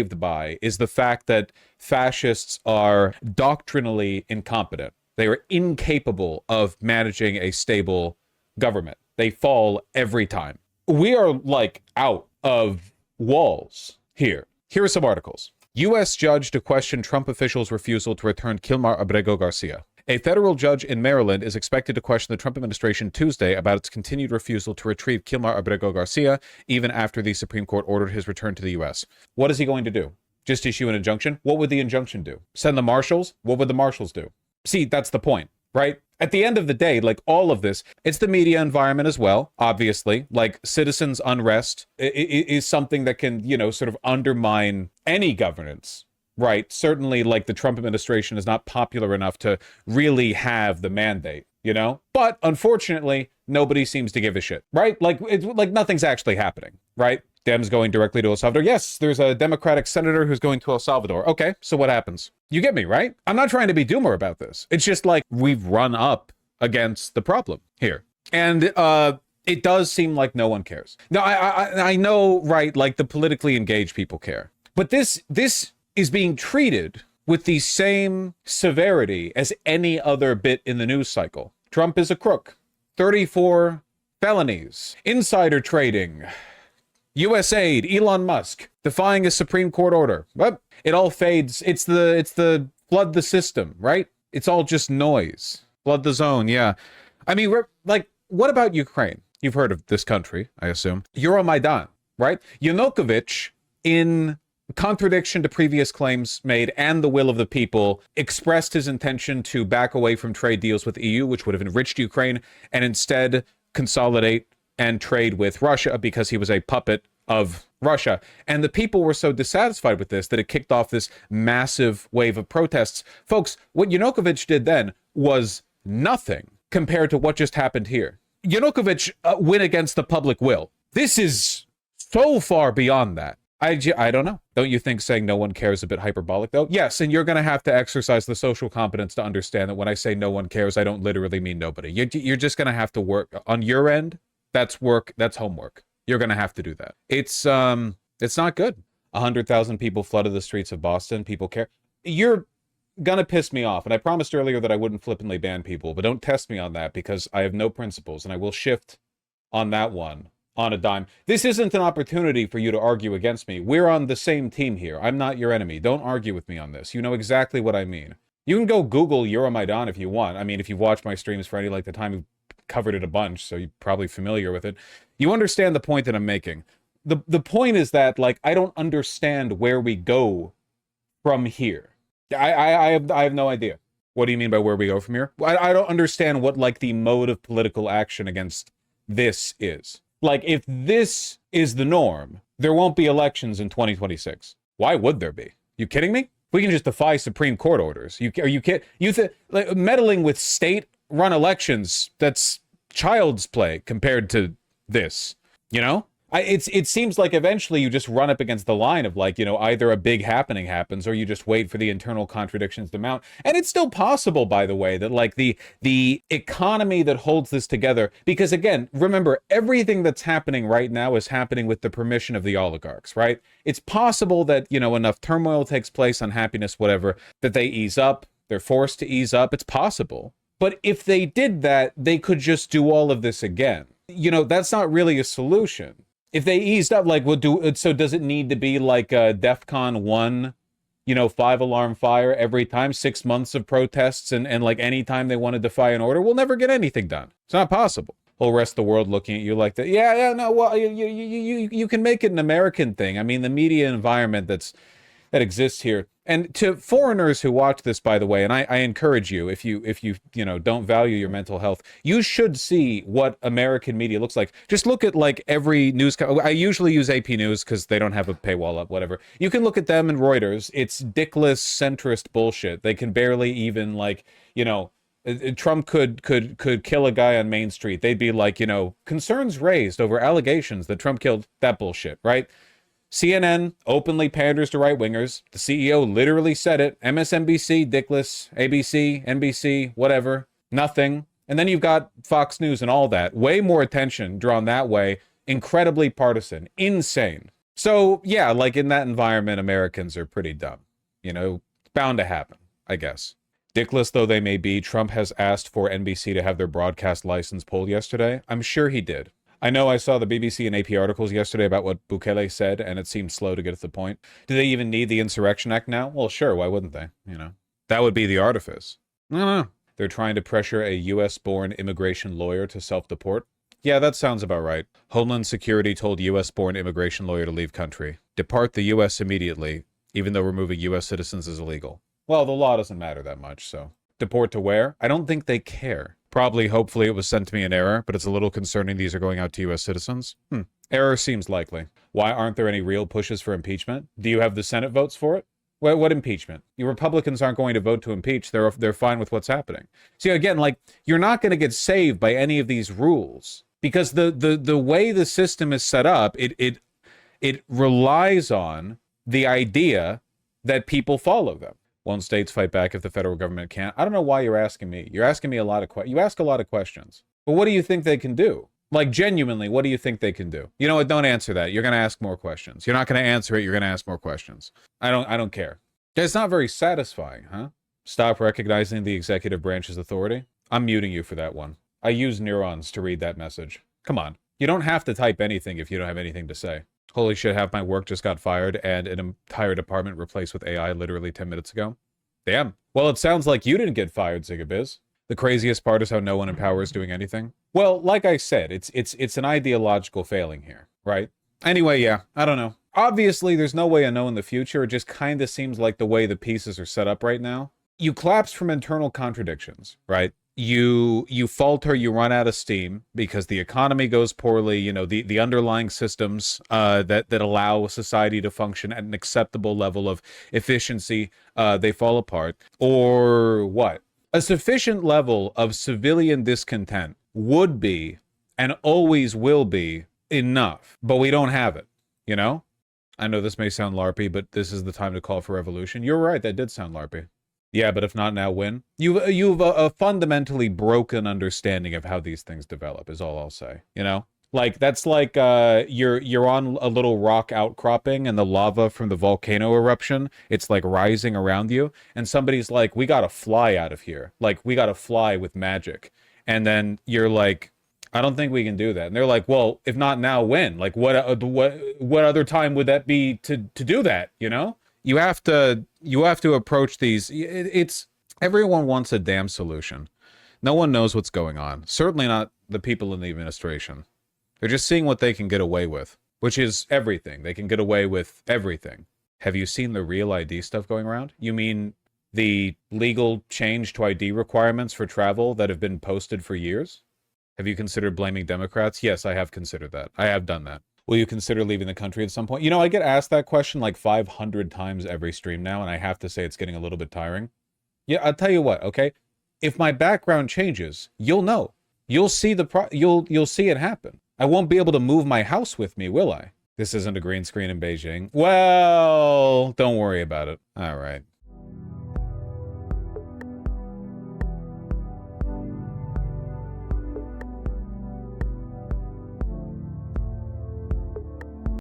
by is the fact that fascists are doctrinally incompetent. They are incapable of managing a stable government. They fall every time. We are like out of walls here. Here are some articles. U.S. judge to question Trump officials' refusal to return Kilmar Abrego Garcia. A federal judge in Maryland is expected to question the Trump administration Tuesday about its continued refusal to retrieve Kilmar Abrego Garcia, even after the Supreme Court ordered his return to the U.S. What is he going to do? Just issue an injunction? What would the injunction do? Send the marshals? What would the marshals do? See, that's the point, right? At the end of the day, like all of this, it's the media environment as well, obviously. Like citizens' unrest is something that can, sort of undermine any governance. Right. Certainly, like the Trump administration is not popular enough to really have the mandate, But unfortunately, nobody seems to give a shit. Right. Like it's like nothing's actually happening. Right. Dems going directly to El Salvador. Yes, there's a Democratic senator who's going to El Salvador. Okay. So what happens? You get me, right? I'm not trying to be doomer about this. It's just like we've run up against the problem here. And it does seem like no one cares. Now, I know, right, like the politically engaged people care. But this is being treated with the same severity as any other bit in the news cycle. Trump is a crook. 34 felonies. Insider trading. USAID. Elon Musk. Defying a Supreme Court order. Well, it all fades. It's the flood the system, right? It's all just noise. Flood the zone, yeah. I mean, what about Ukraine? You've heard of this country, I assume. Euromaidan, right? Yanukovych, in contradiction to previous claims made and the will of the people, expressed his intention to back away from trade deals with the EU, which would have enriched Ukraine, and instead consolidate and trade with Russia because he was a puppet of Russia. And the people were so dissatisfied with this that it kicked off this massive wave of protests. Folks, what Yanukovych did then was nothing compared to what just happened here. Yanukovych went against the public will. This is so far beyond that. I don't know. Don't you think saying no one cares is a bit hyperbolic, though? Yes, and you're going to have to exercise the social competence to understand that when I say no one cares, I don't literally mean nobody. You're just going to have to work on your end. That's work. That's homework. You're going to have to do that. It's not good. 100,000 people flooded the streets of Boston. People care. You're going to piss me off. And I promised earlier that I wouldn't flippantly ban people, but don't test me on that because I have no principles and I will shift on that one on a dime. This isn't an opportunity for you to argue against me. We're on the same team here. I'm not your enemy. Don't argue with me on this. You know exactly what I mean. You can go Google Euromaidan if you want. I mean, if you've watched my streams for any length of time, you've covered it a bunch, so you're probably familiar with it. You understand the point that I'm making. The point is that, like, I don't understand where we go from here. I have no idea. What do you mean by where we go from here? I don't understand what, like, the mode of political action against this is. Like, if this is the norm, there won't be elections in 2026. Why would there be? You kidding me? We can just defy Supreme Court orders. Are you kidding? Like, meddling with state-run elections, that's child's play compared to this, It seems like eventually you just run up against the line of, like, either a big happening happens or you just wait for the internal contradictions to mount. And it's still possible, by the way, that, like, the economy that holds this together, because again, remember, everything that's happening right now is happening with the permission of the oligarchs, right? It's possible that, enough turmoil takes place, unhappiness, whatever, that they ease up, they're forced to ease up. It's possible. But if they did that, they could just do all of this again. That's not really a solution. If they eased up, like, so does it need to be like a DEFCON 1, 5-alarm fire every time, 6 months of protests, and like any time they want to defy an order? We'll never get anything done. It's not possible. Whole rest of the world looking at you like that. Yeah, no, well, you can make it an American thing. I mean, the media environment that exists here. And to foreigners who watch this, by the way, and I encourage you, if you don't value your mental health, you should see what American media looks like. Just look at, like, every news. I usually use AP News because they don't have a paywall up, whatever. You can look at them and Reuters. It's dickless, centrist bullshit. They can barely even, like, Trump could kill a guy on Main Street. They'd be like, concerns raised over allegations that Trump killed, that bullshit, right? CNN openly panders to right-wingers. The CEO literally said it. MSNBC, dickless. ABC, NBC, whatever. Nothing. And then you've got Fox News and all that. Way more attention drawn that way. Incredibly partisan. Insane. So, yeah, like in that environment, Americans are pretty dumb. You know, bound to happen, I guess. Dickless though they may be, Trump has asked for NBC to have their broadcast license pulled yesterday. I'm sure he did. I know I saw the BBC and AP articles yesterday about what Bukele said, and it seemed slow to get to the point. Do they even need the Insurrection Act now? Well, sure, why wouldn't they? You know, that would be the artifice. I don't know. They're trying to pressure a U.S.-born immigration lawyer to self-deport. Yeah, that sounds about right. Homeland Security told U.S.-born immigration lawyer to leave country. Depart the U.S. immediately, even though removing U.S. citizens is illegal. Well, the law doesn't matter that much, so. Deport to where? I don't think they care. Probably, hopefully, it was sent to me in error, but it's a little concerning these are going out to U.S. citizens. Error seems likely. Why aren't there any real pushes for impeachment? Do you have the Senate votes for it? What impeachment? You Republicans aren't going to vote to impeach. They're fine with what's happening. See, again, like, you're not going to get saved by any of these rules because the way the system is set up, it relies on the idea that people follow them. Won't states fight back if the federal government can't? I don't know why you're asking me. You're asking me a lot of questions. You ask a lot of questions. But what do you think they can do? Like, genuinely, what do you think they can do? You know what? Don't answer that. You're going to ask more questions. You're not going to answer it. You're going to ask more questions. I don't care. It's not very satisfying, huh? Stop recognizing the executive branch's authority. I'm muting you for that one. I use neurons to read that message. Come on. You don't have to type anything if you don't have anything to say. Holy shit, half my work just got fired and an entire department replaced with AI literally 10 minutes ago. Damn. Well, it sounds like you didn't get fired, Zigabiz. The craziest part is how no one in power is doing anything. Well, like I said, it's an ideological failing here, right? Anyway, yeah, I don't know. Obviously, there's no way to know in the future. It just kind of seems like the way the pieces are set up right now. You collapse from internal contradictions, right? You falter, you run out of steam because the economy goes poorly, you know, the underlying systems that allow society to function at an acceptable level of efficiency, they fall apart. Or what? A sufficient level of civilian discontent would be and always will be enough, but we don't have it, you know? I know this may sound LARPy, but this is the time to call for revolution. You're right, that did sound LARPy. Yeah, but if not now, when? You've a fundamentally broken understanding of how these things develop, is all I'll say. You know? Like, that's like you're on a little rock outcropping and the lava from the volcano eruption, it's like rising around you, and somebody's like, we gotta fly out of here. Like, we gotta fly with magic. And then you're like, I don't think we can do that. And they're like, well, if not now, when? Like, what other time would that be to do that, you know? You have to approach these. It's everyone wants a damn solution. No one knows what's going on. Certainly not the people in the administration. They're just seeing what they can get away with, which is everything. They can get away with everything. Have you seen the real ID stuff going around? You mean the legal change to ID requirements for travel that have been posted for years? Have you considered blaming Democrats? Yes, I have considered that. I have done that. Will you consider leaving the country at some point? You know, I get asked that question like 500 times every stream now, and I have to say it's getting a little bit tiring. Yeah, I'll tell you what, okay? If my background changes, you'll know. You'll see you'll see it happen. I won't be able to move my house with me, will I? This isn't a green screen in Beijing. Well, don't worry about it. All right.